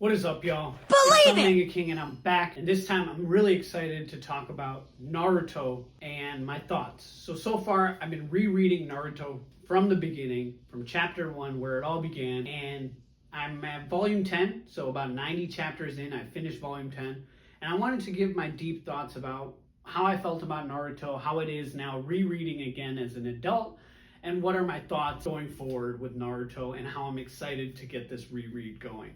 What is up, y'all? Believe I'm it! Manga King, and I'm back. And this time, I'm really excited to talk about Naruto and my thoughts. So far, I've been rereading Naruto from the beginning, from chapter 1, where it all began. And I'm at volume 10, so about 90 chapters in. I finished volume 10. And I wanted to give my deep thoughts about how I felt about Naruto, how it is now rereading again as an adult, and what are my thoughts going forward with Naruto and how I'm excited to get this reread going.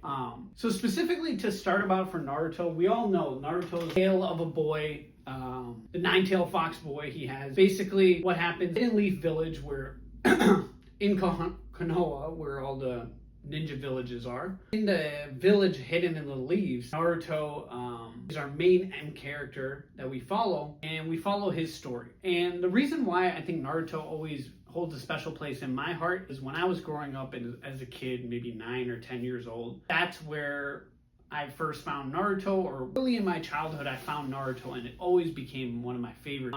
So specifically to start about for Naruto, we all know Naruto's tale of a boy, the nine-tailed fox boy he has. Basically what happens in Leaf Village, where in Konoha, where all the ninja villages are. In the village hidden in the leaves, Naruto is our main end character that we follow, and we follow his story. And the reason why I think Naruto always holds a special place in my heart is when I was growing up as a kid, maybe 9 or 10 years old, that's where I first found Naruto, or really in my childhood I found Naruto, and it always became one of my favorites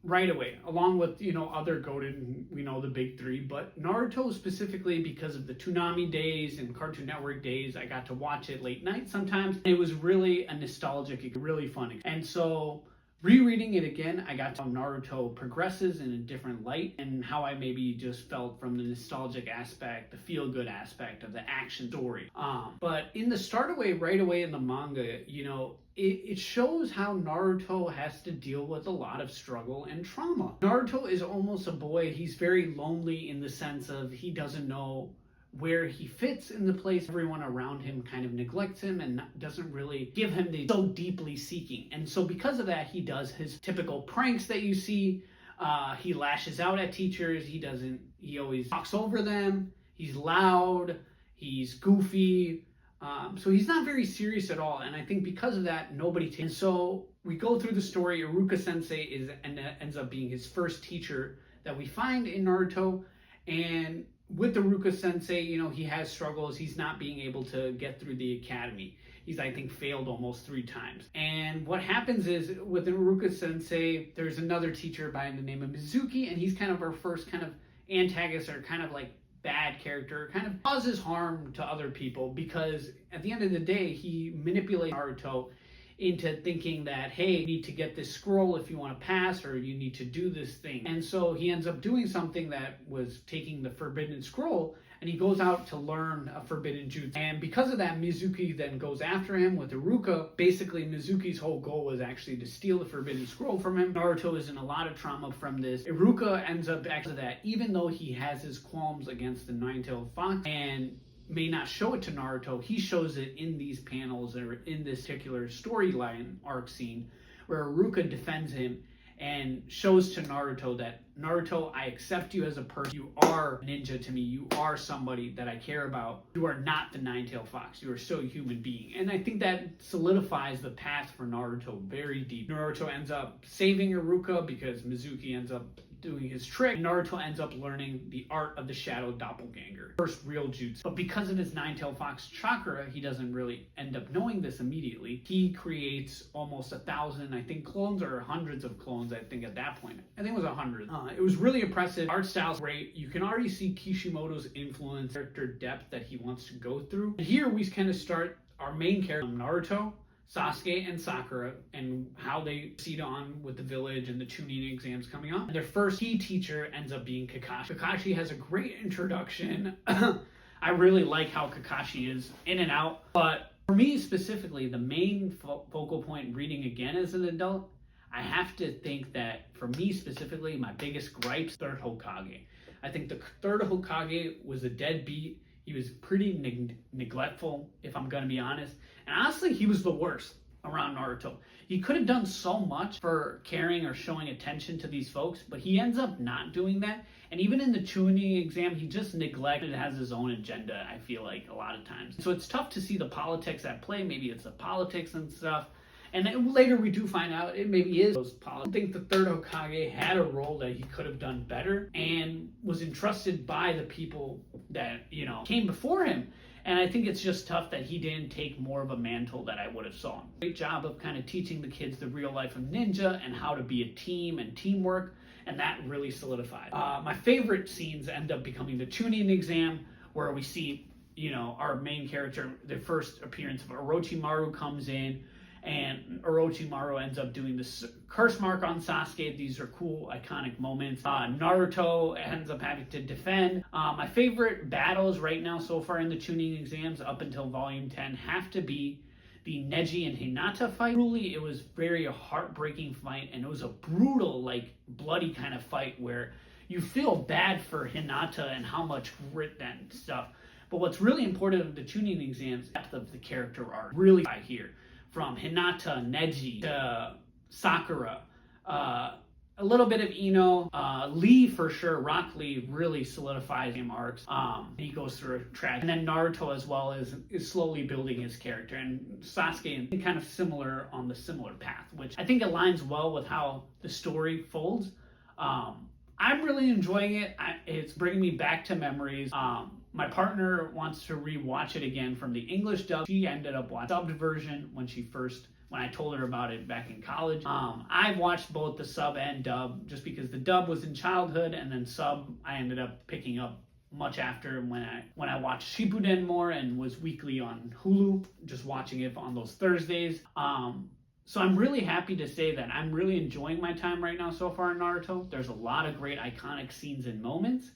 right away, along with, other goated, we know the big three, but Naruto specifically because of the Toonami days and Cartoon Network days. I got to watch it late night sometimes. It was really a nostalgic, really fun. And so rereading it again, I got to how Naruto progresses in a different light, and how I maybe just felt from the nostalgic aspect, the feel-good aspect of the action story. But in the right away in the manga, it shows how Naruto has to deal with a lot of struggle and trauma. Naruto is almost a boy. He's very lonely in the sense of he doesn't know where he fits in the place. Everyone around him kind of neglects him and doesn't really give him the so deeply seeking. And so because of that, he does his typical pranks that you see. He lashes out at teachers. He always talks over them. He's loud. He's goofy. So he's not very serious at all. And I think because of that, nobody takes. And so we go through the story. Iruka Sensei ends up being his first teacher that we find in Naruto. And with the Iruka Sensei, he has struggles. He's not being able to get through the academy. He's, I think, failed almost 3 times. And what happens is, with Iruka Sensei, there's another teacher by the name of Mizuki, and he's kind of our first kind of antagonist, or kind of like bad character, kind of causes harm to other people, because at the end of the day, he manipulates Naruto into thinking that, hey, you need to get this scroll if you want to pass, or you need to do this thing. And so he ends up doing something that was taking the forbidden scroll, and he goes out to learn a forbidden jutsu. And because of that, Mizuki then goes after him with Iruka. Basically, Mizuki's whole goal was actually to steal the forbidden scroll from him. Naruto is in a lot of trauma from this. Iruka ends up back to that, even though he has his qualms against the nine-tailed fox and may not show it to Naruto, he shows it in these panels, or in this particular storyline arc scene, where Iruka defends him and shows to Naruto that, Naruto, I accept you as a person. You are a ninja to me. You are somebody that I care about. You are not the nine-tailed fox. You are still a human being. And I think that solidifies the path for Naruto very deep. Naruto ends up saving Iruka because Mizuki ends up doing his trick. Naruto ends up learning the art of the shadow doppelganger, first real jutsu. But because of his nine-tailed fox chakra, he doesn't really end up knowing this immediately. He creates almost 1,000, I think, clones, or hundreds of clones, I think at that point. I think it was 100. It was really impressive. Art style's great. You can already see Kishimoto's influence, character depth that he wants to go through. And here we kind of start our main character, Naruto, Sasuke, and Sakura, and how they proceed on with the village and the Chunin exams coming up. And their first key teacher ends up being Kakashi. Kakashi has a great introduction. I really like how Kakashi is in and out. But for me specifically, the main focal point reading again as an adult, I have to think that, for me specifically, my biggest gripe's third Hokage. I think the third Hokage was a deadbeat. He was pretty neglectful, if I'm going to be honest. And honestly, he was the worst around Naruto. He could have done so much for caring or showing attention to these folks, but he ends up not doing that. And even in the Chunin exam, he just neglected, has his own agenda, I feel like, a lot of times. So it's tough to see the politics at play. Maybe it's the politics and stuff. And then later we do find out it maybe is those politics. I think the third Hokage had a role that he could have done better, and was entrusted by the people that, came before him. And I think it's just tough that he didn't take more of a mantle that I would have saw. Great job of kind of teaching the kids the real life of ninja and how to be a team and teamwork, and that really solidified. My favorite scenes end up becoming the Chunin exam, where we see our main character, the first appearance of Orochimaru comes in, and Orochimaru ends up doing this curse mark on Sasuke. These are cool, iconic moments. Naruto ends up having to defend. My favorite battles right now so far in the Chunin Exams up until Volume 10 have to be the Neji and Hinata fight. Truly, it was very a heartbreaking fight, and it was a brutal, bloody kind of fight where you feel bad for Hinata and how much grit and stuff. But what's really important of the Chunin Exams, depth of the character arc, really I hear. From Hinata, Neji, to Sakura, a little bit of Ino, Lee for sure. Rock Lee really solidifies him arcs. He goes through a tragedy, and then Naruto as well is slowly building his character, and Sasuke kind of similar on the similar path, which I think aligns well with how the story folds. I'm really enjoying it. It's bringing me back to memories. My partner wants to rewatch it again from the English dub. She ended up watching the subbed version when I told her about it back in college. I watched both the sub and dub just because the dub was in childhood, and then sub I ended up picking up much after when I watched Shippuden more and was weekly on Hulu, just watching it on those Thursdays. So I'm really happy to say that I'm really enjoying my time right now so far in Naruto. There's a lot of great iconic scenes and moments.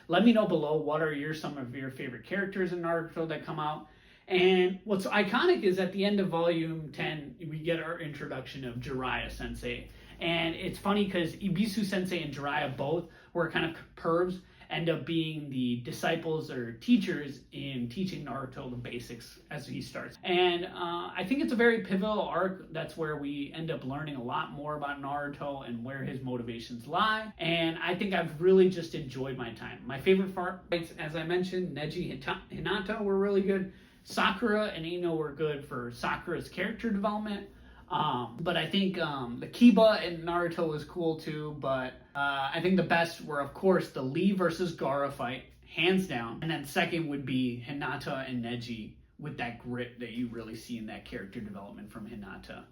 Let me know below what are some of your favorite characters in Naruto that come out. And what's iconic is at the end of Volume 10, we get our introduction of Jiraiya Sensei. And it's funny because Ibisu Sensei and Jiraiya both were kind of pervs, end up being the disciples or teachers in teaching Naruto the basics as he starts. And I think it's a very pivotal arc. That's where we end up learning a lot more about Naruto and where his motivations lie. And I think I've really just enjoyed my time. My favorite fights, as I mentioned, Neji Hinata were really good. Sakura and Ino were good for Sakura's character development. But I think the Kiba in Naruto was cool too, but I think the best were, of course, the Lee versus Gaara fight, hands down. And then second would be Hinata and Neji with that grit that you really see in that character development from Hinata.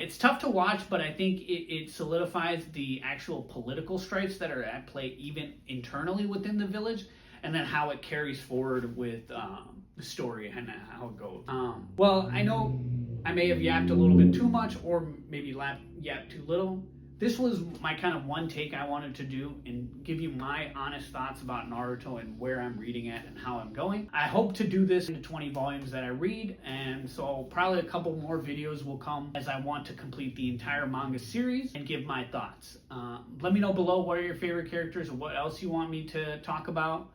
It's tough to watch, but I think it solidifies the actual political strifes that are at play even internally within the village, and then how it carries forward with the story and how it goes. Well, I know I may have yapped a little bit too much, or maybe yapped too little. This was my kind of one take I wanted to do and give you my honest thoughts about Naruto and where I'm reading it and how I'm going. I hope to do this in the 20 volumes that I read, and so probably a couple more videos will come as I want to complete the entire manga series and give my thoughts. Let me know below what are your favorite characters and what else you want me to talk about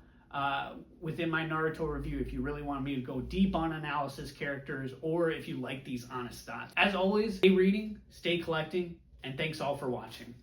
within my Naruto review, if you really want me to go deep on analysis characters, or if you like these honest thoughts. As always, stay reading, stay collecting, and thanks all for watching.